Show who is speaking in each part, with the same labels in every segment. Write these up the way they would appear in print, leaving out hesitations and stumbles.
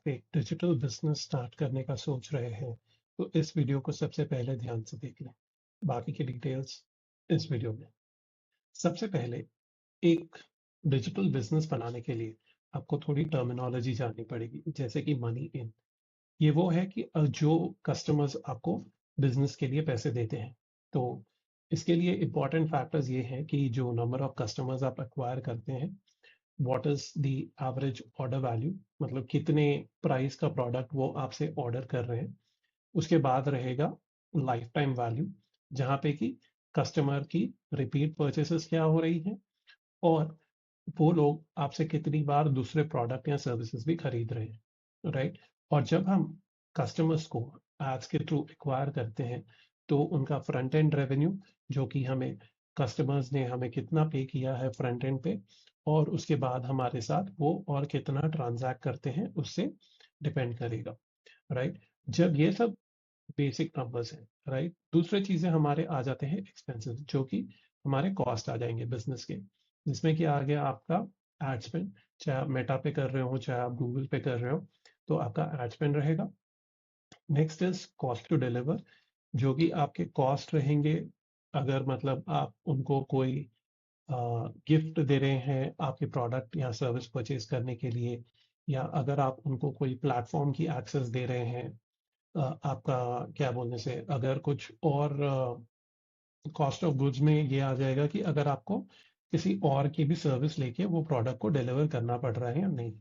Speaker 1: आप एक digital business start करने का सोच रहे हैं तो इस वीडियो को सबसे पहले ध्यान से देख लें। बाकी की डिटेल्स इस वीडियो में। सबसे पहले एक डिजिटल बिजनेस बनाने के लिए आपको थोड़ी टर्मिनोलॉजी जाननी पड़ेगी, जैसे कि मनी इन। ये वो है कि जो कस्टमर्स आपको बिजनेस के लिए पैसे देते हैं। तो इसके लिए इंपॉर्टेंट फैक्टर्स ये हैं कि जो नंबर ऑफ कस्टमर्स आप एक्वायर करते हैं, what is the average order value, मतलब कितने प्राइस का प्रोडक्ट वो आपसे ऑर्डर कर रहे हैं। उसके बाद रहेगा लाइफ टाइम वैल्यू, जहाँ पे कि कस्टमर की रिपीट परचेसेस क्या हो रही हैं और वो लोग आपसे कितनी बार दूसरे प्रोडक्ट या सर्विसेज भी खरीद रहे हैं, राइट। और जब हम कस्टमर्स को एड्स के थ्रू एक्वायर करते हैं तो उनका फ्रंट एंड रेवेन्यू, जो कि हमें कस्टमर्स ने हमें कितना पे किया है फ्रंट एंड पे, और उसके बाद हमारे साथ वो और कितना ट्रांजैक्ट करते हैं, उससे डिपेंड करेगा, राइट। जब ये सब बेसिक नंबर्स हैं, राइट, दूसरे चीजें हमारे आ जाते हैं एक्सपेंसेस, जो कि हमारे कॉस्ट आ जाएंगे बिजनेस के, जिसमें कि आ गया आपका एड स्पेंड। चाहे आप मेटा पे कर रहे हो, चाहे आप गूगल पे कर रहे हो, तो आपका एड स्पेंड रहेगा। Next is cost to deliver, जो कि आपके कॉस्ट रहेंगे अगर मतलब आप उनको कोई गिफ्ट दे रहे हैं आपके प्रोडक्ट या सर्विस परचेज करने के लिए, या अगर आप उनको कोई प्लेटफॉर्म की एक्सेस दे रहे हैं। आपका क्या बोलने से अगर कुछ और कॉस्ट ऑफ गुड्स में ये आ जाएगा कि अगर आपको किसी और की भी सर्विस लेके वो प्रोडक्ट को डिलीवर करना पड़ रहा है या नहीं।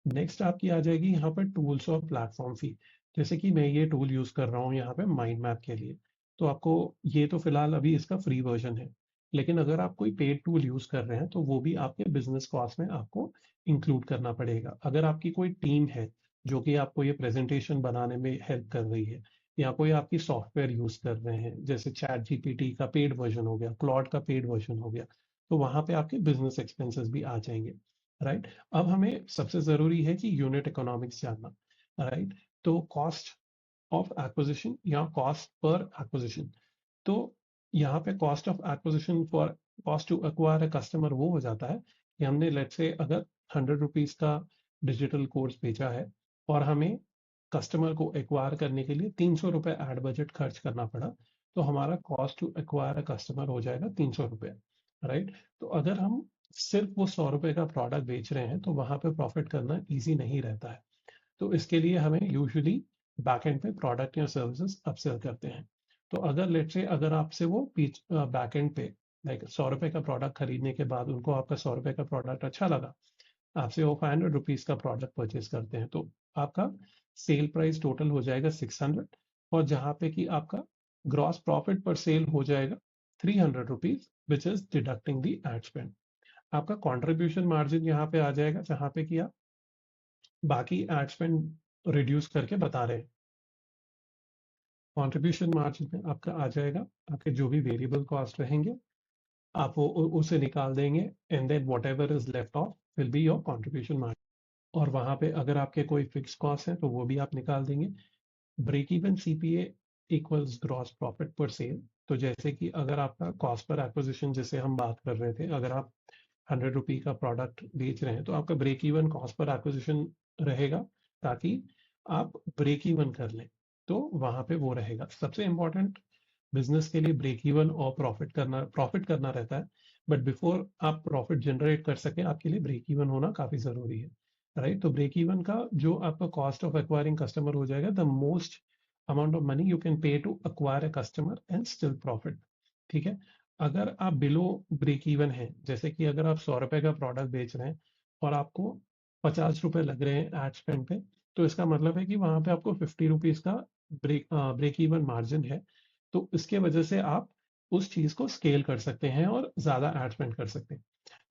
Speaker 1: नेक्स्ट आपकी आ जाएगी यहाँ पर टूल्स और प्लेटफॉर्म फी। जैसे कि मैं ये टूल यूज कर रहा हूँ यहाँ पे माइंड मैप के लिए, तो आपको ये तो फिलहाल अभी इसका फ्री वर्जन है, लेकिन अगर आप कोई पेड टूल यूज कर रहे हैं तो वो भी आपके बिजनेस कॉस्ट में आपको इंक्लूड करना पड़ेगा। अगर आपकी कोई टीम है जो कि आपको ये प्रेजेंटेशन बनाने में हेल्प कर रही है, या कोई आपकी सॉफ्टवेयर यूज कर रहे हैं, जैसे चैट जीपीटी का पेड वर्जन हो गया, क्लॉड का पेड वर्जन हो गया, तो वहां पे आपके बिजनेस एक्सपेंसेस भी आ जाएंगे, राइट। अब हमें सबसे जरूरी है कि यूनिट इकोनॉमिक्स जानना, राइट। तो कॉस्ट ऑफ एक्विजिशन या कॉस्ट पर एक्विजिशन, तो यहाँ पे cost of acquisition for cost to acquire a customer वो हो जाता है कि हमने लेट्स से अगर 100 रुपीज का डिजिटल कोर्स बेचा है और हमें कस्टमर को एक्वायर करने के लिए 300 रुपये एड बजट खर्च करना पड़ा, तो हमारा cost to acquire a customer हो जाएगा 300 रुपये, राइट। तो अगर हम सिर्फ वो 100 रुपये का प्रोडक्ट बेच रहे हैं तो वहां पे प्रॉफिट करना ईजी नहीं रहता है। तो इसके लिए हमें यूजुअली बैकएंड पे प्रोडक्ट या सर्विसेज अपसेल करते हैं। तो अगर लेट्स से अगर आपसे वो बैकएंड पे लाइक 100 रुपये का प्रोडक्ट खरीदने के बाद उनको आपका 100 रुपये का प्रोडक्ट अच्छा लगा, आपसे वो 500 रुपीज का प्रोडक्ट परचेज करते हैं, तो आपका सेल प्राइस टोटल हो जाएगा 600, और जहाँ पे कि आपका ग्रॉस प्रॉफिट पर सेल हो जाएगा 300 rupees, which is deducting the ad spend. आपका कॉन्ट्रीब्यूशन मार्जिन यहाँ पे आ जाएगा, जहाँ पे कि आप बाकी एड स्पेंड रिड्यूस करके बता रहे हैं। कॉन्ट्रीब्यूशन मार्जिन में आपका आ जाएगा आपके जो भी वेरिएबल कॉस्ट रहेंगे, आप वो उसे निकाल देंगे, and then whatever is left of will be your contribution margin. और वहां पे अगर आपके कोई फिक्स कॉस्ट है तो वो भी आप निकाल देंगे। Break even CPA equals gross profit per sale. तो जैसे कि अगर आपका कॉस्ट पर एक्विजिशन, जैसे हम बात कर रहे थे, अगर आप 100 रुपये का प्रोडक्ट बेच रहे हैं तो आपका break even cost per acquisition रहेगा, ताकि आप ब्रेक इवन कर लें। तो वहां पे वो रहेगा सबसे इंपॉर्टेंट बिजनेस के लिए, ब्रेक इवन और प्रॉफिट करना रहता है। बट बिफोर आप प्रॉफिट जनरेट कर सके आपके लिए ब्रेक इवन होना काफी जरूरी है, राइट। तो ब्रेक इवन का जो आपका कॉस्ट ऑफ एक्वायरिंग कस्टमर हो जाएगा, the most amount of money you can pay to acquire a customer and still profit, ठीक है। अगर आप बिलो ब्रेक इवन है, जैसे कि अगर आप 100 रुपये का प्रोडक्ट बेच रहे हैं और आपको 50 रुपये लग रहे हैं एड स्पेंड पे, तो इसका मतलब है कि वहां पे आपको 50 रुपीज का ब्रेक इवन मार्जिन है। तो इसके वजह से आप उस चीज को स्केल कर सकते हैं और ज्यादा एड स्पेंड कर सकते हैं।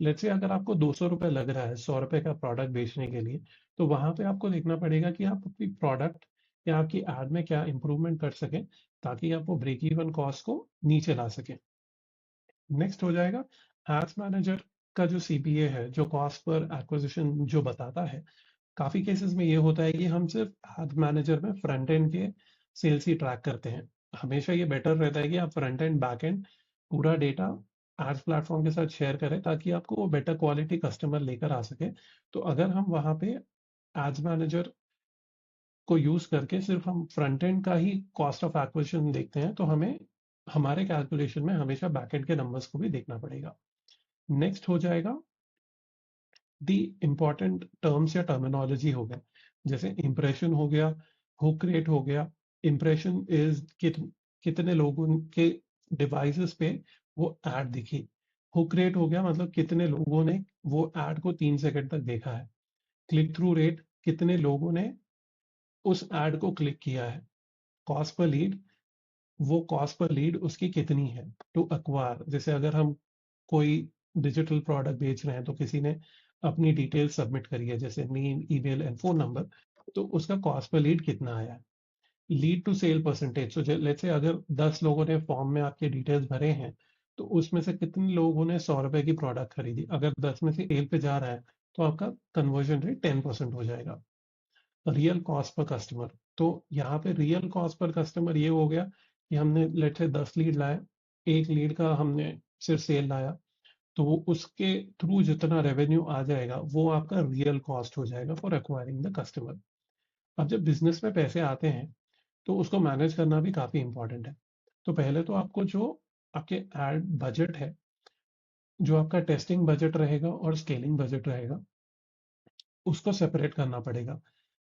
Speaker 1: लेट्स से अगर आपको 200 रुपये लग रहा है 100 रुपये का प्रोडक्ट बेचने के लिए, तो वहां पे आपको देखना पड़ेगा कि आप अपनी प्रोडक्ट या आपकी एड में क्या इंप्रूवमेंट कर सकें, ताकि आप वो ब्रेक इवन कॉस्ट को नीचे ला सकें। नेक्स्ट हो जाएगा एड्स मैनेजर का जो सीपीए है, जो कॉस्ट पर एक्विजिशन जो बताता है। काफी केसेस में ये होता है कि हम सिर्फ एड मैनेजर में फ्रंट एंड के सेल्स ही ट्रैक करते हैं। हमेशा ये बेटर रहता है कि आप फ्रंट एंड बैक एंड पूरा डेटा एड्स प्लेटफॉर्म के साथ शेयर करें, ताकि आपको वो बेटर क्वालिटी कस्टमर लेकर आ सके। तो अगर हम वहां पे एड्स मैनेजर को यूज करके सिर्फ हम फ्रंट एंड का ही कॉस्ट ऑफ एक्विजिशन देखते हैं तो हमें हमारे कैलकुलेशन में हमेशा बैक एंड के नंबर्स को भी देखना पड़ेगा। नेक्स्ट हो जाएगा दी इंपॉर्टेंट टर्म्स या टर्मिनोलॉजी हो गया, जैसे इंप्रेशन हो गया, हुक रेट हो गया। इंप्रेशन इज कितने लोगों के डिवाइसेस पे वो ऐड दिखी। हुक रेट हो गया मतलब कितने लोगों ने वो ऐड को 3 सेकंड तक देखा है। क्लिक थ्रू रेट, कितने लोगों ने उस ऐड को क्लिक किया है। कॉस्ट पर लीड, वो कॉस्ट पर लीड उसकी कितनी है टू अक्वायर। जैसे अगर हम कोई डिजिटल प्रोडक्ट बेच रहे हैं तो किसी ने अपनी डिटेल सबमिट करी है, जैसे name, email and phone number, तो उसका कॉस्ट पर लीड कितना आया है। Lead to sale percentage, so let's say अगर 10 लोगों ने फॉर्म में आपके डिटेल्स भरे हैं तो उसमें से कितने लोगों ने 100 रुपए की प्रोडक्ट खरीदी। अगर 10 में से सेल पे जा रहा है तो आपका कन्वर्जन रेट 10% हो जाएगा। रियल कॉस्ट पर कस्टमर, तो यहाँ पे रियल कॉस्ट पर कस्टमर ये हो गया कि हमने लेट्स से 10 लीड लाए, एक लीड का हमने सिर्फ सेल लाया, तो वो उसके थ्रू जितना रेवेन्यू आ जाएगा वो आपका रियल कॉस्ट हो जाएगा फॉर एक्वायरिंग द कस्टमर। अब जब बिजनेस में पैसे आते हैं तो उसको मैनेज करना भी काफी इंपॉर्टेंट है। तो पहले तो आपको जो आपके एड बजट है, जो आपका टेस्टिंग बजट रहेगा और स्केलिंग बजट रहेगा, उसको सेपरेट करना पड़ेगा,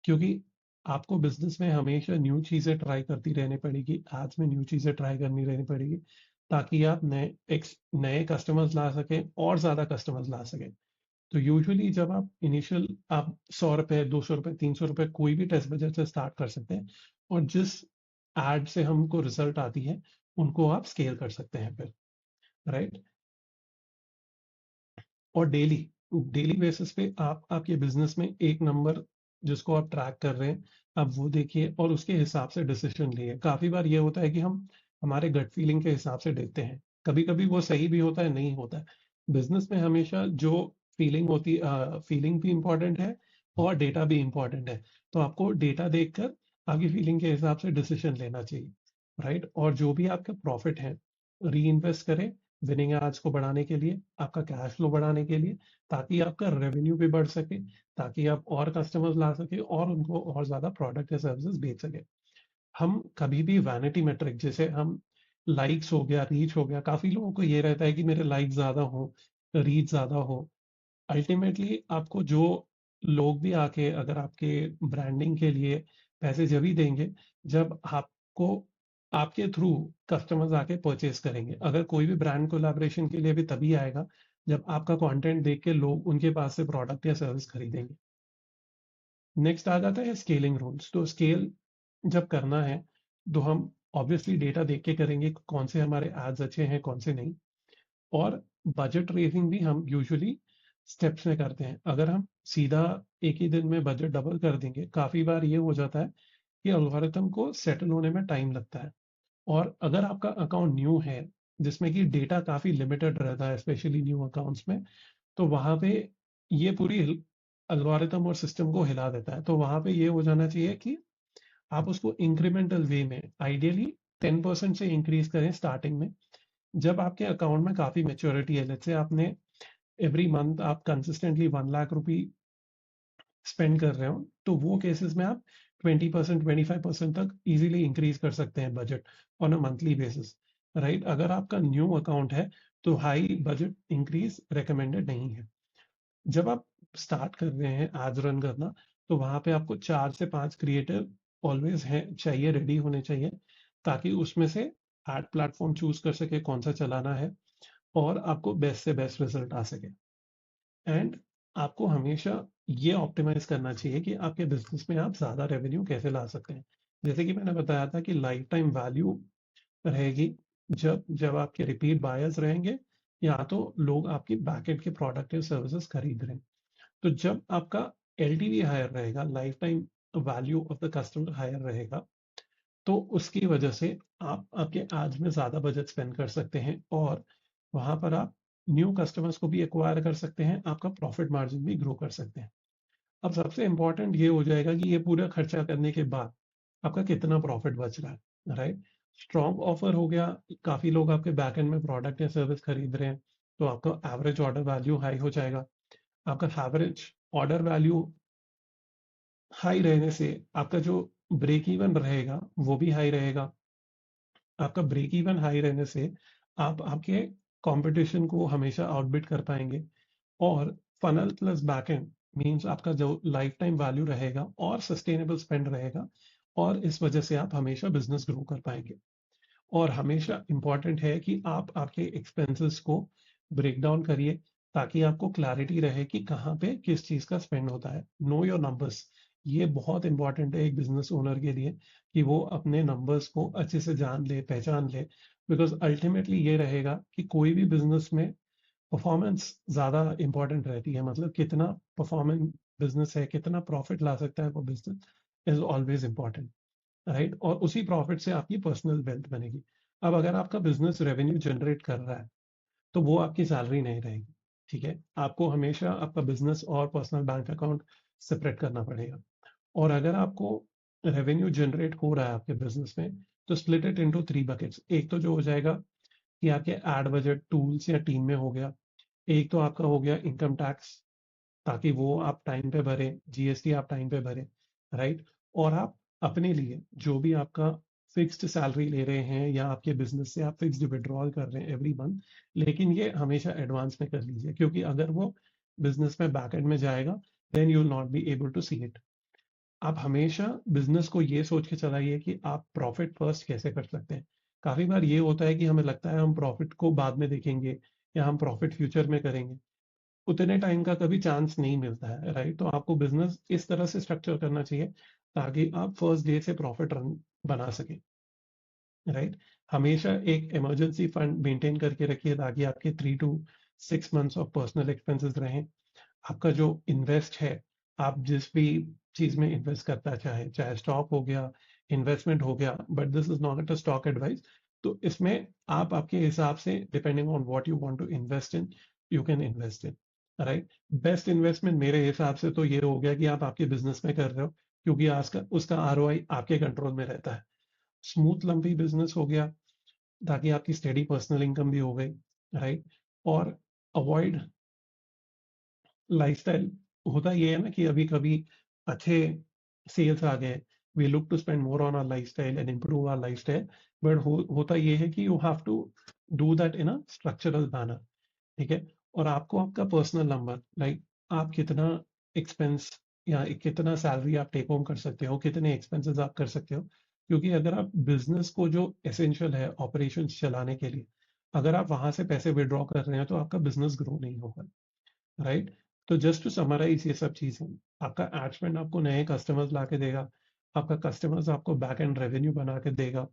Speaker 1: क्योंकि आपको बिजनेस में हमेशा न्यू चीजें ट्राई करती रहनी पड़ेगी, एड्स में न्यू चीजें ट्राई करनी रहनी पड़ेगी, ताकि आप नए कस्टमर्स ला सकें और ज्यादा कस्टमर्स ला सकें। तो यूजुअली जब आप इनिशियल आप 100 रुपए, 200 रुपए, 300 रुपए कोई भी टेस्ट बजट से स्टार्ट कर सकते हैं, और जिस एड से हमको रिजल्ट आती है उनको आप स्केल कर सकते हैं फिर, राइट। और डेली डेली बेसिस पे आप आपके बिजनेस में एक नंबर जिसको आप ट्रैक कर रहे हैं, आप वो देखिए और उसके हिसाब से डिसीजन लिए। काफी बार ये होता है कि हम हमारे गट फीलिंग के हिसाब से देखते हैं, कभी कभी वो सही भी होता है, नहीं होता है। बिजनेस में हमेशा जो फीलिंग होती फीलिंग भी इंपॉर्टेंट है और डेटा भी इंपॉर्टेंट है। तो आपको डेटा देखकर आपकी फीलिंग के हिसाब से डिसीजन लेना चाहिए, राइट। और जो भी आपका प्रॉफिट है री इन्वेस्ट करें विनिंग एड्स को बढ़ाने के लिए, आपका कैश फ्लो बढ़ाने के लिए, ताकि आपका रेवेन्यू भी बढ़ सके, ताकि आप और कस्टमर्स ला सके और उनको और ज्यादा प्रोडक्ट या सर्विसेज बेच सके। हम कभी भी वैनिटी मेट्रिक, जैसे हम लाइक्स हो गया, रीच हो गया, काफी लोगों को ये रहता है कि मेरे लाइक ज्यादा हो, रीच ज्यादा हो। अल्टीमेटली आपको जो लोग भी आके अगर आपके ब्रांडिंग के लिए पैसे जब ही देंगे जब आपको आपके थ्रू कस्टमर्स आके परचेज करेंगे। अगर कोई भी ब्रांड कोलैबोरेशन के लिए भी तभी आएगा जब आपका कंटेंट देख के लोग उनके पास से प्रोडक्ट या सर्विस खरीदेंगे। नेक्स्ट आ जाता है स्केलिंग रूल्स। तो स्केल जब करना है तो हम ऑब्वियसली डेटा देख के करेंगे कौन से हमारे एड्स अच्छे हैं कौन से नहीं। और बजट रेजिंग भी हम यूजुअली स्टेप्स में करते हैं। अगर हम सीधा एक ही दिन में बजट डबल कर देंगे, काफी बार ये हो जाता है कि एल्गोरिथम को सेटल होने में टाइम लगता है। और अगर आपका अकाउंट न्यू है जिसमें कि डेटा काफी लिमिटेड रहता है, स्पेशली न्यू अकाउंट्स में, तो वहां पे ये पूरी एल्गोरिथम और सिस्टम को हिला देता है। तो वहां पे ये हो जाना चाहिए कि आप उसको इंक्रीमेंटल वे में आइडियली 10% से इंक्रीज करें स्टार्टिंग में। जब आपके अकाउंट में काफी मेच्योरिटी है, लेट्स से आपने एवरी मंथ आप कंसिस्टेंटली 1 लाख रुपी स्पेंड कर रहे हो, तो वो केसेस में आप 20%, 25% तक इजीली इंक्रीज कर सकते हैं budget on a monthly basis, right. अगर आपका न्यू अकाउंट है तो हाई बजट इंक्रीज रिकमेंडेड नहीं है। जब आप स्टार्ट कर रहे हैं एड्स रन करना, तो वहां पे आपको 4 से 5 क्रिएटर ऑलवेज है चाहिए, रेडी होने चाहिए, ताकि उसमें से एड प्लेटफॉर्म चूज कर सके कौन सा चलाना है और आपको बेस्ट से बेस्ट रिजल्ट आ सके। एंड आपको हमेशा ये ऑप्टिमाइज करना चाहिए कि आपके बिजनेस में आप ज्यादा रेवेन्यू कैसे ला सकते हैं। जैसे कि मैंने बताया था कि लाइफ टाइम वैल्यू रहेगी जब जब आपके रिपीट बायर्स रहेंगे, या तो लोग आपकी बैकएंड के प्रोडक्ट या सर्विसेज खरीद रहे हैं। तो जब आपका एलटीवी हायर रहेगा, lifetime value of the customer higher रहेगा, तो उसकी वजह से आप आपके एड्स में ज्यादा बजट स्पेंड कर सकते हैं और वहां पर आप न्यू कस्टमर्स को भी एक्वायर कर सकते हैं, आपका प्रॉफिट मार्जिन भी ग्रो कर सकते हैं। अब सबसे इंपॉर्टेंट ये हो जाएगा कि ये पूरा खर्चा करने के बाद आपका कितना प्रॉफिट बच रहा है, राइट। स्ट्रॉन्ग ऑफर हो गया, काफी लोग आपके बैक एंड में प्रोडक्ट या सर्विस खरीद रहे हैं, तो आपका एवरेज ऑर्डर वैल्यू हाई हो जाएगा। आपका एवरेज ऑर्डर वैल्यू हाई रहने से आपका जो ब्रेक इवन रहेगा वो भी हाई रहेगा। आपका ब्रेक इवन हाई रहने से आप आपके कंपटीशन को हमेशा आउटबिट कर पाएंगे। और फनल प्लस बैकएंड मींस आपका जो लाइफ टाइम वैल्यू रहेगा और सस्टेनेबल स्पेंड रहेगा, और इस वजह से आप हमेशा बिजनेस ग्रो कर पाएंगे। और हमेशा इंपॉर्टेंट है कि आप आपके एक्सपेंसेस को ब्रेक डाउन करिए, ताकि आपको क्लैरिटी रहे कि कहाँ पे किस चीज का स्पेंड होता है। नो योर नंबर्स, ये बहुत इंपॉर्टेंट है एक बिजनेस ओनर के लिए, कि वो अपने नंबर्स को अच्छे से जान ले, पहचान ले। बिकॉज अल्टीमेटली ये रहेगा कि कोई भी बिजनेस में परफॉर्मेंस ज्यादा इंपॉर्टेंट रहती है। मतलब कितना परफॉर्मेंस बिजनेस है, कितना प्रॉफिट ला सकता है वो business, is always important, right. और उसी प्रॉफिट से आपकी पर्सनल वेल्थ बनेगी। अब अगर आपका बिजनेस रेवेन्यू जनरेट कर रहा है तो वो आपकी सैलरी नहीं रहेगी, ठीक है। आपको हमेशा आपका बिजनेस और पर्सनल बैंक अकाउंट सेपरेट करना पड़ेगा। और अगर आपको रेवेन्यू जनरेट हो रहा है आपके बिजनेस में, तो स्प्लिट इट इनटू 3 बकेट्स। एक तो जो हो जाएगा कि आपके एड बजट टूल्स या टीम में हो गया। एक तो आपका हो गया इनकम टैक्स, ताकि वो आप टाइम पे भरें, जीएसटी आप टाइम पे भरें, राइट। और आप अपने लिए जो भी आपका फिक्स्ड सैलरी ले रहे हैं या आपके बिजनेस से आप फिक्स्ड विड्रॉल कर रहे हैं एवरी मंथ, लेकिन ये हमेशा एडवांस में कर लीजिए, क्योंकि अगर वो बिजनेस में बैक एंड में जाएगा, then you will not be able to see it. आप हमेशा बिजनेस को ये सोच के चलाइए कि आप प्रॉफिट फर्स्ट कैसे कर सकते हैं। काफी बार ये होता है कि हमें लगता है हम प्रॉफिट को बाद में देखेंगे या हम प्रॉफिट फ्यूचर में करेंगे। उतने टाइम का कभी चांस नहीं मिलता है, राइट। तो आपको बिजनेस इस तरह से स्ट्रक्चर करना चाहिए ताकि आप फर्स्ट डे से प्रॉफिट रन बना सके, राइट। हमेशा एक इमरजेंसी फंड मेंटेन करके रखिए, ताकि आपके 3 to 6 months of personal expenses रहें। आपका जो इन्वेस्ट है, आप जिस भी चीज में इन्वेस्ट करता चाहे, चाहे स्टॉक हो गया, इन्वेस्टमेंट हो गया, but this is not a stock advice. तो इसमें आप आपके हिसाब से, depending on what you want to invest in, you can invest in, right. Best investment मेरे हिसाब से तो ये हो गया कि आप आपके बिजनेस में कर रहे हो, क्योंकि आज का उसका आरओआई आपके कंट्रोल में रहता है। स्मूथ लंबी बिजनेस हो गया, ताकि आपकी स्टेडी पर्सनल इनकम भी हो गई, राइट। और अवॉइड लाइफस्टाइल, होता ये है ना कि अभी कभी अच्छे सेल्स आ गए, we look to spend more on our lifestyle and improve our lifestyle. But होता ये है कि you have to do that in a structural manner, ठीक है। और आपको आपका पर्सनल नंबर, लाइक आप कितना एक्सपेंस या कितना सैलरी आप टेक होम कर सकते हो, कितने एक्सपेंसेस आप कर सकते हो। क्योंकि अगर आप बिजनेस को, जो एसेंशियल है ऑपरेशंस चलाने के लिए, अगर आप वहां से पैसे विड्रॉ कर रहे हैं तो आपका बिजनेस ग्रो नहीं होगा, राइट। तो जस्ट टू समराइज ये सब चीजें, आपका एड स्पेंड आपको नए कस्टमर्स ला के देगा, आपका कस्टमर्स आपको बैक एंड रेवेन्यू बना के देगा।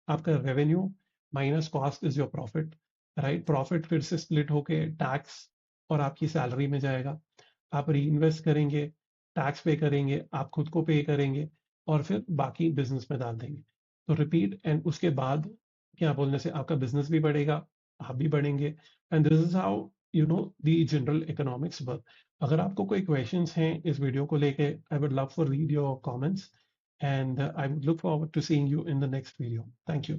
Speaker 1: आपका revenue minus cost is your profit, right. Profit फिर से स्प्लिट होके टैक्स और आपकी सैलरी में जाएगा। आप री इन्वेस्ट करेंगे, टैक्स पे करेंगे, आप खुद को पे करेंगे, और फिर बाकी बिजनेस में डाल देंगे। तो रिपीट, एंड उसके बाद क्या बोलने से आपका बिजनेस भी बढ़ेगा, आप भी बढ़ेंगे। And this is how you know the general economics work. अगर आपको कोई क्वेश्चंस हैं इस वीडियो को लेके, I would love for read your comments, and I would look forward to seeing you in the next video. Thank you.